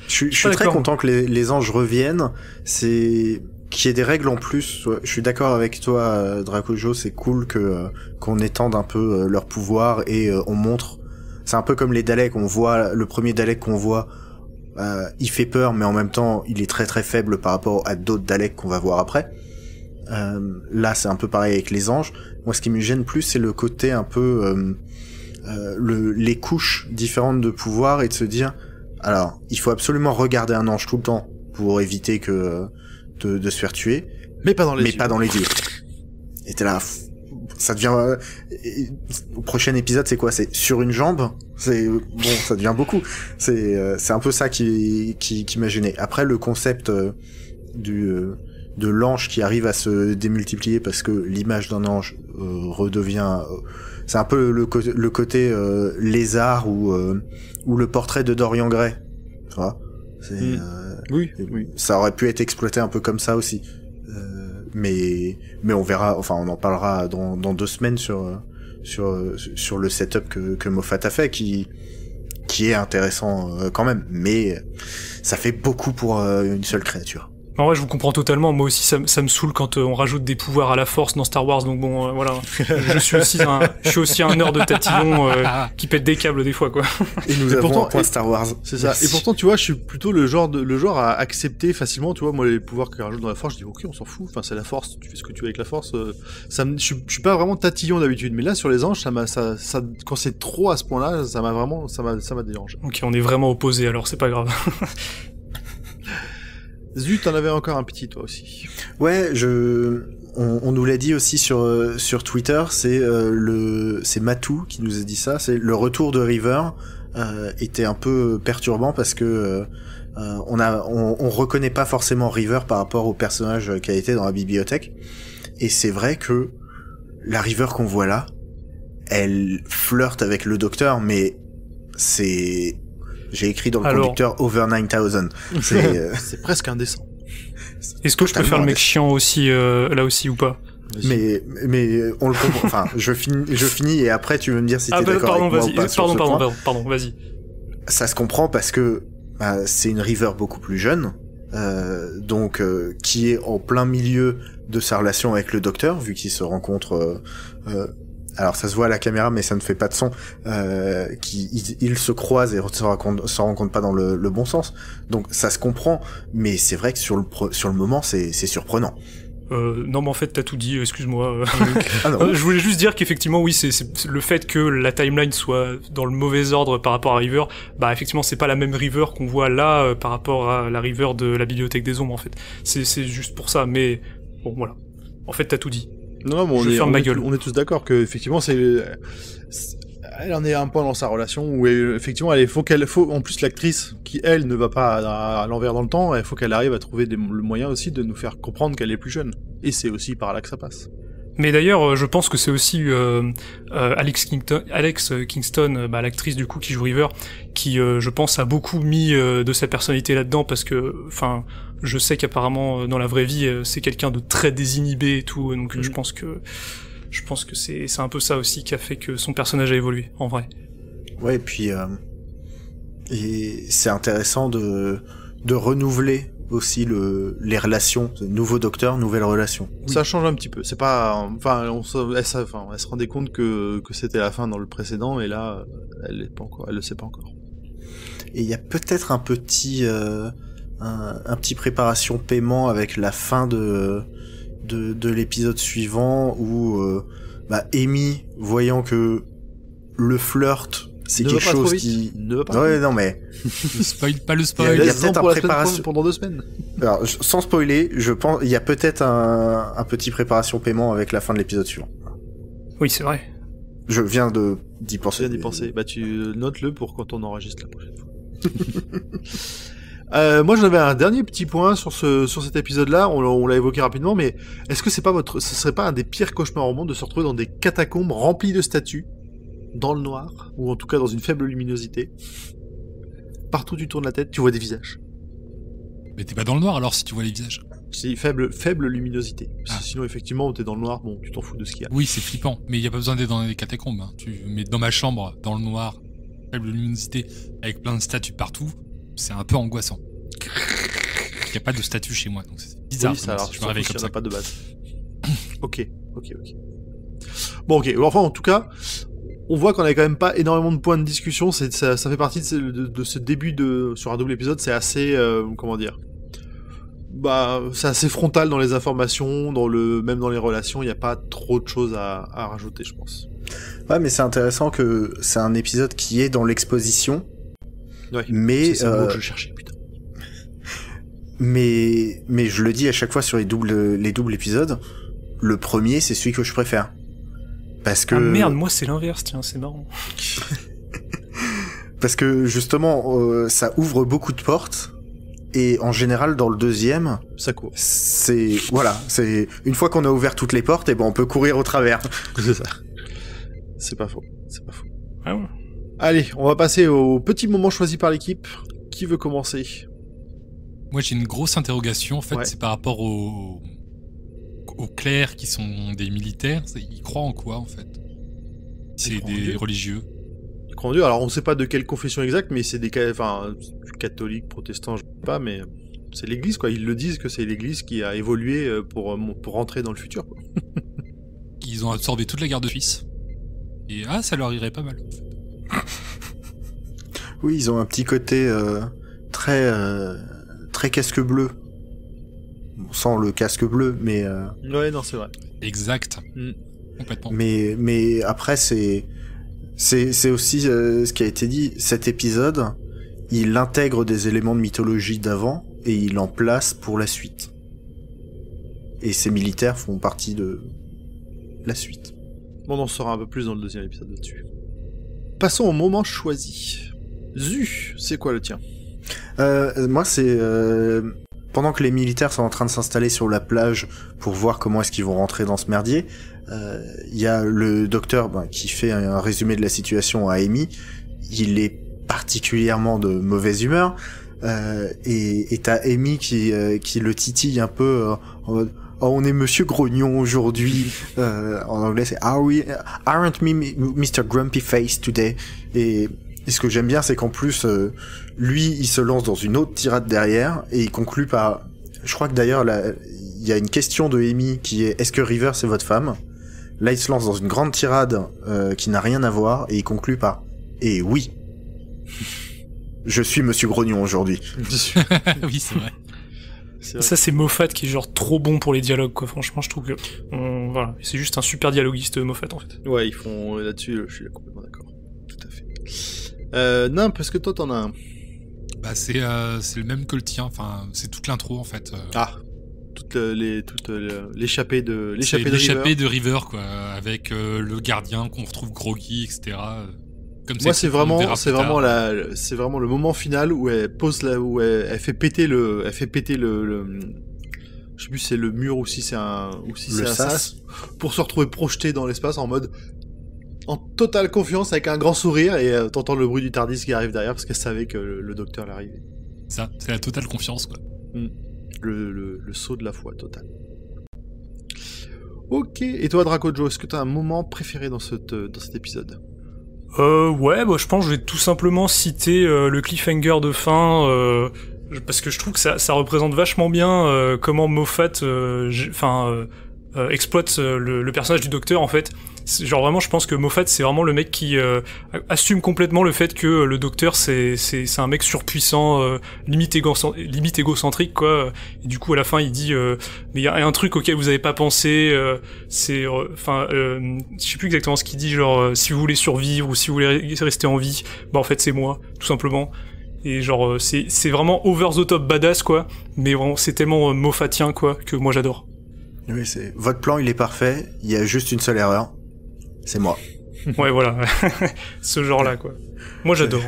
Je suis très content que les anges reviennent. C'est qu'il y ait des règles en plus, ouais, je suis d'accord avec toi, Dracojo, c'est cool qu'on étende un peu leur pouvoir et on montre. C'est un peu comme les Daleks, on voit le premier Dalek qu'on voit, il fait peur, mais en même temps, il est très très faible par rapport à d'autres Daleks qu'on va voir après. Là, c'est un peu pareil avec les anges. Moi, ce qui me gêne plus, c'est le côté un peu les couches différentes de pouvoir et de se dire, alors, il faut absolument regarder un ange tout le temps pour éviter de se faire tuer, Mais pas dans les yeux. pas dans les yeux. Et t'es là, ça devient au prochain épisode, c'est quoi? C'est sur une jambe? C'est bon, ça devient beaucoup. C'est un peu ça qui m'a gêné. Après, le concept de l'ange qui arrive à se démultiplier parce que l'image d'un ange redevient c'est un peu le côté lézard ou le portrait de Dorian Gray, tu vois. C'est Oui. ça aurait pu être exploité un peu comme ça aussi. Mais on verra, enfin on en parlera dans 2 semaines sur le setup que Moffat a fait qui est intéressant quand même, mais ça fait beaucoup pour une seule créature. En vrai, je vous comprends totalement. Moi aussi, ça me saoule quand on rajoute des pouvoirs à la force dans Star Wars. Donc bon, voilà. Je suis aussi un nerd de tatillon qui pète des câbles des fois, quoi. Et nous avons un point Star Wars. C'est ça. Merci. Et pourtant, tu vois, je suis plutôt le genre à accepter facilement, tu vois, moi, les pouvoirs qu'ils rajoutent dans la force, je dis, ok, on s'en fout. Enfin, c'est la force. Tu fais ce que tu veux avec la force. Je suis pas vraiment tatillon d'habitude. Mais là, sur les anges, quand c'est trop à ce point-là, ça m'a dérangé. Ok, on est vraiment opposés, alors c'est pas grave. Zut, t'en avais encore un petit, toi aussi. Ouais, on nous l'a dit aussi sur Twitter, c'est Matou qui nous a dit ça, c'est le retour de River était un peu perturbant parce que on reconnaît pas forcément River par rapport au personnage qui a été dans la bibliothèque, et c'est vrai que la River qu'on voit là, elle flirte avec le docteur, mais j'ai écrit dans le conducteur over 9000. C'est presque indécent. Est-ce que je peux faire le mec chiant aussi, là aussi, ou pas? Mais on le comprend. Enfin, je finis et après tu veux me dire si t'es d'accord avec moi ou pas sur ce point. Pardon, vas-y. Ça se comprend parce que c'est une River beaucoup plus jeune, donc qui est en plein milieu de sa relation avec le docteur, vu qu'ils se rencontrent. Alors ça se voit à la caméra, mais ça ne fait pas de son. Ils se croisent et s'en rencontrent pas dans le bon sens. Donc ça se comprend, mais c'est vrai que sur le moment, c'est surprenant. Non, mais en fait, t'as tout dit, excuse-moi. Ah non. Je voulais juste dire qu'effectivement, oui, c'est le fait que la timeline soit dans le mauvais ordre par rapport à River, bah effectivement, c'est pas la même River qu'on voit là par rapport à la River de la Bibliothèque des Ombres, en fait. C'est juste pour ça, mais bon, voilà. En fait, t'as tout dit. Non, mais on est tous d'accord que effectivement elle en est à un point dans sa relation où effectivement en plus l'actrice qui elle ne va pas à l'envers dans le temps, il faut qu'elle arrive à trouver le moyen aussi de nous faire comprendre qu'elle est plus jeune, et c'est aussi par là que ça passe. Mais d'ailleurs, je pense que c'est aussi Alex Kingston, l'actrice du coup qui joue River, qui je pense a beaucoup mis de sa personnalité là-dedans, parce que enfin je sais qu'apparemment dans la vraie vie c'est quelqu'un de très désinhibé et tout, donc je pense que c'est un peu ça aussi qui a fait que son personnage a évolué en vrai. Ouais, et puis et c'est intéressant de renouveler aussi les relations, nouveau docteur, nouvelle relation. Ça change un petit peu. C'est pas, elle se rendait compte que c'était la fin dans le précédent, et là, elle le sait pas encore. Et il y a peut-être un petit préparation paiement avec la fin de l'épisode suivant où Amy, voyant que le flirt c'est quelque chose qui ne va pas. Ouais, non mais spoil pas le spoil. Il y a peut-être un préparation pendant 2 semaines. Alors, sans spoiler, je pense il y a peut-être un petit préparation paiement avec la fin de l'épisode suivant. Oui, c'est vrai. Je viens d'y penser. Bah tu notes-le pour quand on enregistre la prochaine fois. Moi, j'en avais un dernier petit point sur cet épisode-là. On l'a évoqué rapidement, mais est-ce que ce serait pas un des pires cauchemars au monde de se retrouver dans des catacombes remplies de statues, dans le noir, ou en tout cas dans une faible luminosité? Partout tu tournes la tête, tu vois des visages. Mais t'es pas dans le noir alors si tu vois les visages. C'est faible luminosité. Sinon, effectivement, t'es dans le noir, bon, tu t'en fous de ce qu'il y a. Oui, c'est flippant, mais il y a pas besoin d'être dans les catacombes. Hein. Tu mets dans ma chambre, dans le noir, faible luminosité, avec plein de statues partout, c'est un peu angoissant. Il y a pas de statues chez moi, donc c'est bizarre. ça, alors, Je je me m'en réveille fiche, comme il y en a ça. pas de base. Ok. Bon, ok. Enfin, en tout cas, on voit qu'on avait quand même pas énormément de points de discussion. Ça fait partie de ce début sur un double épisode. C'est assez, comment dire, c'est assez frontal dans les informations, même dans les relations. Il n'y a pas trop de choses à rajouter, je pense. Ouais, mais c'est intéressant que c'est un épisode qui est dans l'exposition. Ouais. Mais c'est le mot que je cherchais, putain. Mais je le dis à chaque fois sur les doubles épisodes, le premier c'est celui que je préfère. Parce que... Ah merde, moi c'est l'inverse, tiens, c'est marrant. Parce que justement, ça ouvre beaucoup de portes, et en général dans le deuxième, ça court. C'est une fois qu'on a ouvert toutes les portes, et ben on peut courir au travers. C'est ça. C'est pas faux. Ah ouais. Allez, on va passer au petit moment choisi par l'équipe. Qui veut commencer? Moi, j'ai une grosse interrogation, en fait, Ouais. c'est par rapport aux clercs qui sont des militaires. Ils croient en quoi, en fait? C'est croient en des Dieu. religieux. Grand Dieu. Alors, on sait pas de quelle confession exacte, mais c'est du catholique, protestant, je sais pas, mais c'est l'église, quoi. Ils le disent que c'est l'église qui a évolué pour rentrer dans le futur, quoi. Ils ont absorbé toute la garde suisse. Et ça leur irait pas mal. Oui, ils ont un petit côté très casque bleu. Bon, sans le casque bleu, mais Ouais, non, c'est vrai. Exact. Mm. Complètement. mais après c'est aussi ce qui a été dit. Cet épisode, il intègre des éléments de mythologie d'avant et il en place pour la suite. Et ces militaires font partie de la suite. Bon, on en saura un peu plus dans le deuxième épisode là-dessus. Passons au moment choisi. Zu, c'est quoi le tien? Moi, c'est pendant que les militaires sont en train de s'installer sur la plage pour voir comment est-ce qu'ils vont rentrer dans ce merdier, il y a le docteur qui fait un résumé de la situation à Amy. Il est particulièrement de mauvaise humeur, et t'as Amy qui le titille un peu en mode « Oh, on est Monsieur Grognon aujourd'hui ». En anglais, c'est « Aren't me Mr. Grumpy Face today ?» Et ce que j'aime bien, c'est qu'en plus, lui, il se lance dans une autre tirade derrière, et il conclut par... Je crois que d'ailleurs, il y a une question de Amy qui est « Est-ce que River, c'est votre femme ?» Là, il se lance dans une grande tirade qui n'a rien à voir, et il conclut par « Et oui, je suis Monsieur Grognon aujourd'hui. Oui, c'est vrai. C'est vrai. Ça c'est Moffat qui est genre trop bon pour les dialogues, quoi. Franchement, je trouve que voilà, c'est juste un super dialoguiste, Moffat, en fait. Ouais, ils font là-dessus, je suis complètement d'accord. Tout à fait. Non, parce que toi, t'en as un. Bah, c'est le même que le tien. Enfin, c'est toute l'intro, en fait. L'échappée de C'est River. l'échappée de River, quoi, avec le gardien qu'on retrouve groggy, etc. Comme Moi, ça, c'est vraiment le moment final où elle pose où elle fait péter le, je sais plus si c'est le mur ou si c'est un sas, pour se retrouver projeté dans l'espace en totale confiance avec un grand sourire, et t'entends le bruit du Tardis qui arrive derrière parce qu'elle savait que le docteur l'arrivait. Ça, c'est la totale confiance, quoi. Le saut de la foi total. Ok, et toi Draco Joe, est-ce que t'as un moment préféré dans cet épisode? Ouais, je pense que je vais tout simplement citer le cliffhanger de fin, parce que je trouve que ça représente vachement bien comment Moffat exploite le personnage du docteur, en fait. Genre vraiment, je pense que Moffat, c'est vraiment le mec qui assume complètement le fait que le docteur, c'est un mec surpuissant, limite égocentrique, quoi. Et du coup, à la fin, il dit mais il y a un truc auquel vous avez pas pensé, je sais plus exactement ce qu'il dit, genre si vous voulez survivre ou si vous voulez rester en vie, en fait, c'est moi, tout simplement. Et genre c'est vraiment over the top badass, quoi, mais vraiment c'est tellement moffatien, quoi, que moi j'adore. Oui, c'est votre plan, il est parfait. Il y a juste une seule erreur. C'est moi. Ouais, voilà. Ce genre-là, quoi. Moi, j'adore.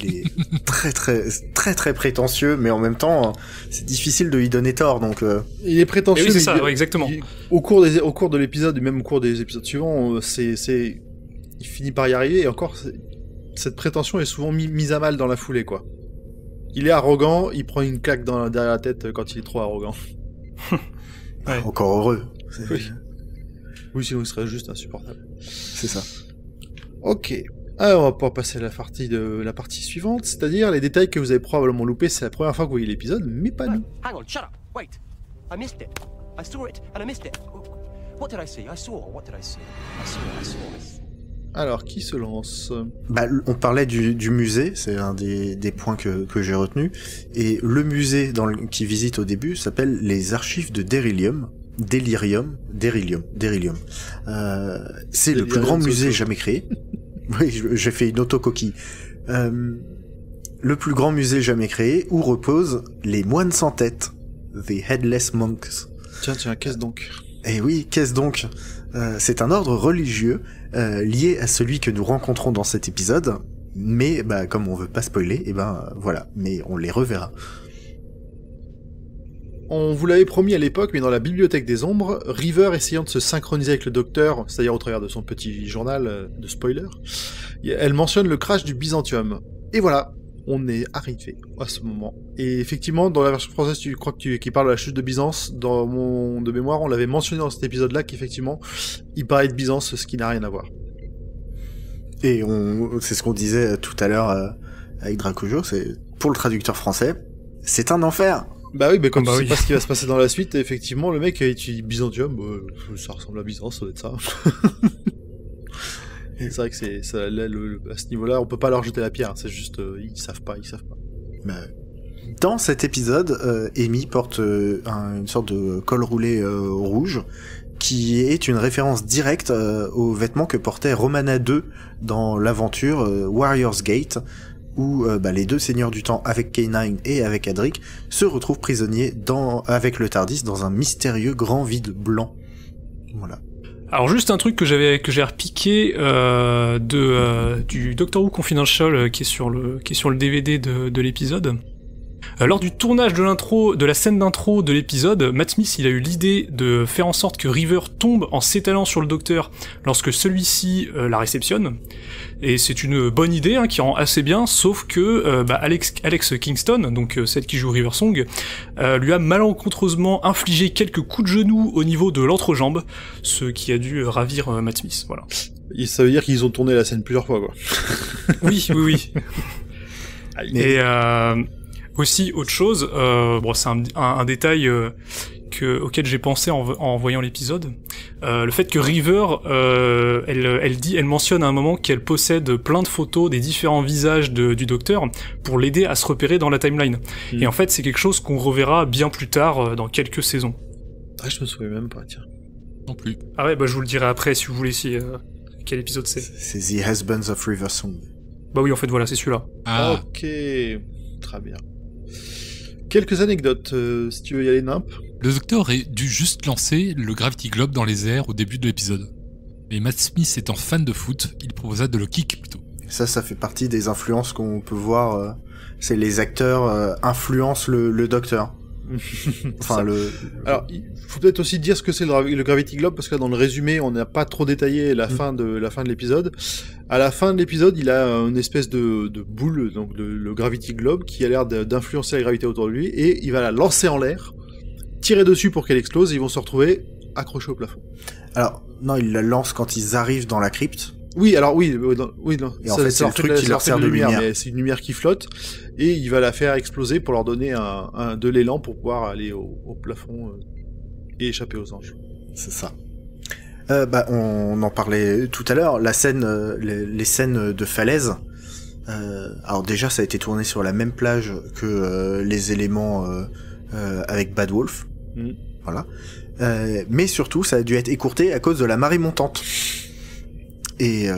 Il est très très très très prétentieux, mais en même temps, c'est difficile de lui donner tort, donc... Il est prétentieux. Et oui, c'est ça, ouais, exactement. Au cours de l'épisode, et même au cours des épisodes suivants, il finit par y arriver, et encore, cette prétention est souvent mise à mal dans la foulée, quoi. Il est arrogant, il prend une claque derrière la tête quand il est trop arrogant. Ouais. Encore heureux. Oui, sinon il serait juste insupportable. C'est ça. Ok. Alors, on va pouvoir passer à la partie suivante, c'est-à-dire les détails que vous avez probablement loupés. C'est la première fois que vous voyez l'épisode, mais pas nous. Hang on, shut up, wait. I missed it. I saw it and I missed it. What did I see? What did I see? I saw. Alors, qui se lance? Bah, on parlait du musée, c'est un des points que j'ai retenu. Et le musée qui visite au début s'appelle les archives de Delirium. C'est le plus grand musée jamais créé. Oui, j'ai fait une auto-coquille. Le plus grand musée jamais créé où reposent les moines sans tête. The Headless Monks. Tiens, qu'est-ce donc? Eh oui, qu'est-ce donc? C'est un ordre religieux lié à celui que nous rencontrons dans cet épisode, mais bah, comme on veut pas spoiler, voilà, mais on les reverra. On vous l'avait promis à l'époque, mais dans la bibliothèque des ombres, River essayant de se synchroniser avec le docteur, c'est-à-dire au travers de son petit journal de spoiler, elle mentionne le crash du Byzantium. Et voilà, on est arrivé à ce moment. Et effectivement, dans la version française, tu crois qui parle de la chute de Byzance, de mémoire, on l'avait mentionné dans cet épisode-là qu'effectivement, il parlait de Byzance, ce qui n'a rien à voir. Et c'est ce qu'on disait tout à l'heure avec Dracojo, c'est pour le traducteur français, c'est un enfer. Bah oui, mais quand tu sais pas ce qui va se passer dans la suite, effectivement, le mec a étudié Byzantium, ça ressemble à Byzance, ça doit être ça. Et c'est vrai que à ce niveau-là, on peut pas leur jeter la pierre, c'est juste, ils savent pas. Dans cet épisode, Amy porte une sorte de col roulé rouge, qui est une référence directe aux vêtements que portait Romana II dans l'aventure Warrior's Gate, où les deux seigneurs du temps, avec K9 et avec Adric, se retrouvent prisonniers avec le TARDIS dans un mystérieux grand vide blanc. Voilà. Alors juste un truc que j'ai repiqué du Doctor Who Confidential qui est sur le DVD de l'épisode. Lors du tournage de la scène d'intro de l'épisode, Matt Smith il a eu l'idée de faire en sorte que River tombe en s'étalant sur le docteur lorsque celui-ci la réceptionne. Et c'est une bonne idée qui rend assez bien, sauf que Alex Kingston, donc celle qui joue River Song, lui a malencontreusement infligé quelques coups de genoux au niveau de l'entrejambe, ce qui a dû ravir Matt Smith. Voilà. Et ça veut dire qu'ils ont tourné la scène plusieurs fois, quoi. Oui. Et aussi autre chose, c'est un détail auquel j'ai pensé en voyant l'épisode, le fait que River, elle mentionne à un moment qu'elle possède plein de photos des différents visages du docteur pour l'aider à se repérer dans la timeline. Et en fait, c'est quelque chose qu'on reverra bien plus tard dans quelques saisons. Ah, je me souviens même pas, tiens. Non plus. Ah ouais, je vous le dirai après si vous voulez, quel épisode c'est. C'est The Husbands of River Song. Bah oui, en fait, voilà, c'est celui-là. Ah. Ok, très bien. Quelques anecdotes, si tu veux y aller, Nimp. Le docteur aurait dû juste lancer le Gravity Globe dans les airs au début de l'épisode. Mais Matt Smith étant fan de foot, il proposa de le kick plutôt. Ça fait partie des influences qu'on peut voir. C'est les acteurs influencent le docteur. Enfin, Alors, il faut peut-être aussi dire ce que c'est le Gravity Globe, parce que dans le résumé, on n'a pas trop détaillé la fin de l'épisode. À la fin de l'épisode, il a une espèce de boule, donc le Gravity Globe, qui a l'air d'influencer la gravité autour de lui, et il va la lancer en l'air, tirer dessus pour qu'elle explose, et ils vont se retrouver accrochés au plafond. Alors, non, il la lance quand ils arrivent dans la crypte. Oui, alors oui, non. Et en fait, c'est le truc qui leur sert de lumière. Mais c'est une lumière qui flotte, et il va la faire exploser pour leur donner de l'élan pour pouvoir aller au plafond et échapper aux anges. C'est ça. On en parlait tout à l'heure, la scène, les scènes de falaise. Alors déjà, ça a été tourné sur la même plage que les éléments avec Bad Wolf. Voilà. Mais surtout, ça a dû être écourté à cause de la marée montante. Et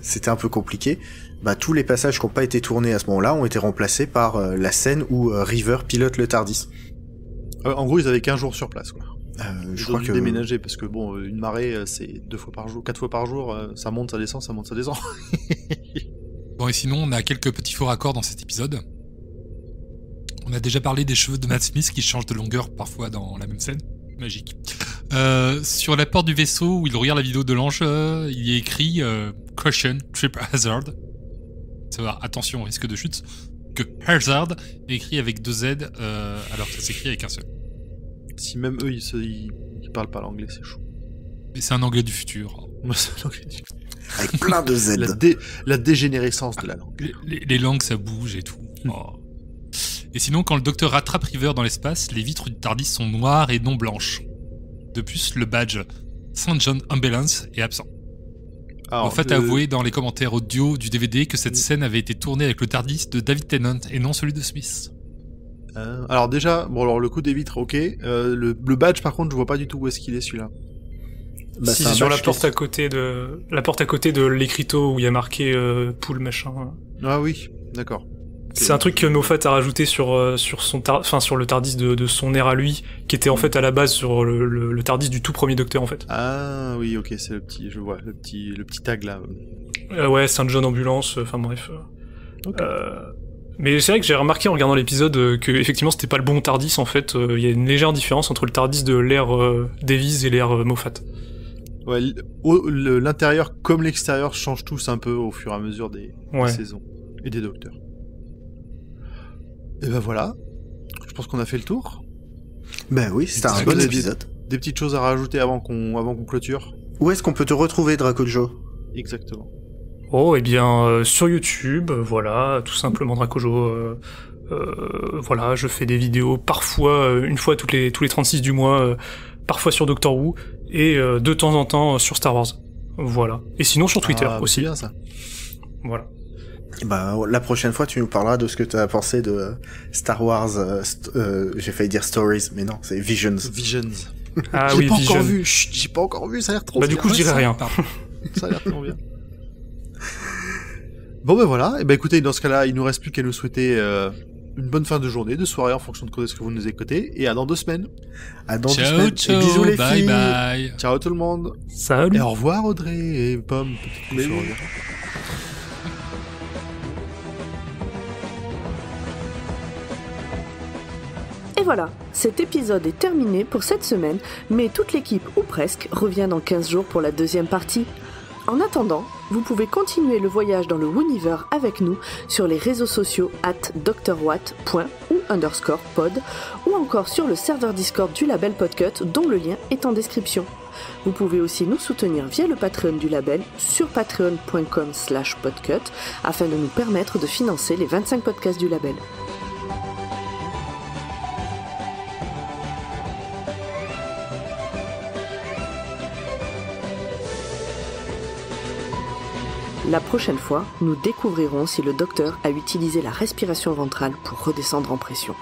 c'était un peu compliqué. Tous les passages qui n'ont pas été tournés à ce moment-là ont été remplacés par la scène où River pilote le TARDIS. En gros, ils avaient 15 jours sur place, quoi. Je crois que déménager parce que une marée, c'est 2 fois par jour, 4 fois par jour, ça monte, ça descend, ça monte, ça descend. Bon, et sinon, on a quelques petits faux raccords dans cet épisode. On a déjà parlé des cheveux de Matt Smith qui changent de longueur parfois dans la même scène. Magique. Sur la porte du vaisseau où il regarde la vidéo de l'ange, il y a écrit Caution, Trip Hazard. Ça va, attention, risque de chute. Que Hazard est écrit avec 2 Z alors que ça s'écrit avec un seul. Si même eux, ils parlent pas l'anglais, c'est chaud. Mais c'est un anglais du futur. C'est l'anglais du futur. Avec plein de Z. La dégénérescence de la langue. Les langues, ça bouge et tout. Oh. Et sinon, quand le docteur rattrape River dans l'espace, les vitres du TARDIS sont noires et non blanches. De plus, le badge St. John Ambulance est absent. Alors, Moffat a avoué dans les commentaires audio du DVD que cette scène avait été tournée avec le TARDIS de David Tennant et non celui de Smith. Alors déjà, bon alors le coup des vitres, ok. Le badge par contre, je vois pas du tout où est-ce qu'il est celui-là. Bah, si c'est un sur la badge porte à côté de l'écriteau où il y a marqué pool machin. Ah oui, d'accord. C'est un truc que Moffat a rajouté sur sur le TARDIS de son ère à lui, qui était en fait à la base sur le TARDIS du tout premier Docteur en fait. Ah oui, ok, c'est le petit, je vois, le petit tag là. Ouais, St. John Ambulance, enfin bref. Ok. Mais c'est vrai que j'ai remarqué en regardant l'épisode que effectivement c'était pas le bon TARDIS en fait. Il y a une légère différence entre le TARDIS de l'ère Davies et l'ère Moffat. Ouais, l'intérieur comme l'extérieur changent tous un peu au fur et à mesure des saisons et des Docteurs. Et ben voilà, je pense qu'on a fait le tour. Ben oui, c'était un bon épisode. Des petites choses à rajouter avant qu'on clôture. Où est-ce qu'on peut te retrouver, Dracojo? Exactement. Oh, et bien sur YouTube, voilà, tout simplement Dracojo. Voilà, je fais des vidéos parfois une fois tous les 36 du mois, parfois sur Doctor Who et de temps en temps sur Star Wars. Voilà. Et sinon sur Twitter aussi. C'est bien ça. Voilà. Bah, la prochaine fois, tu nous parleras de ce que tu as pensé de Star Wars. J'ai failli dire Stories, mais non, c'est Visions. Visions. Ah j'ai oui, pas Vision. encore vu. Chut, j'ai pas encore vu. Ça a l'air trop. Bah du coup, je dirais rien. Ça a l'air trop bien. Bon ben voilà. Et ben écoutez, dans ce cas-là, il nous reste plus qu'à nous souhaiter une bonne fin de journée, de soirée, en fonction de quand est-ce que vous nous écoutez. Et à dans 2 semaines. À dans 2 Ciao, semaines. ciao, Et bisous les bye filles. bye. Ciao tout le monde. Salut. Et au revoir Audrey et Pomme. Peut-être qu'on se reverra. Et voilà, cet épisode est terminé pour cette semaine, mais toute l'équipe, ou presque, revient dans 15 jours pour la deuxième partie. En attendant, vous pouvez continuer le voyage dans le Wooniverse avec nous sur les réseaux sociaux @drwatt.ou_pod ou encore sur le serveur Discord du label Podcut dont le lien est en description. Vous pouvez aussi nous soutenir via le Patreon du label sur patreon.com/podcut afin de nous permettre de financer les 25 podcasts du label. La prochaine fois, nous découvrirons si le docteur a utilisé la respiration ventrale pour redescendre en pression.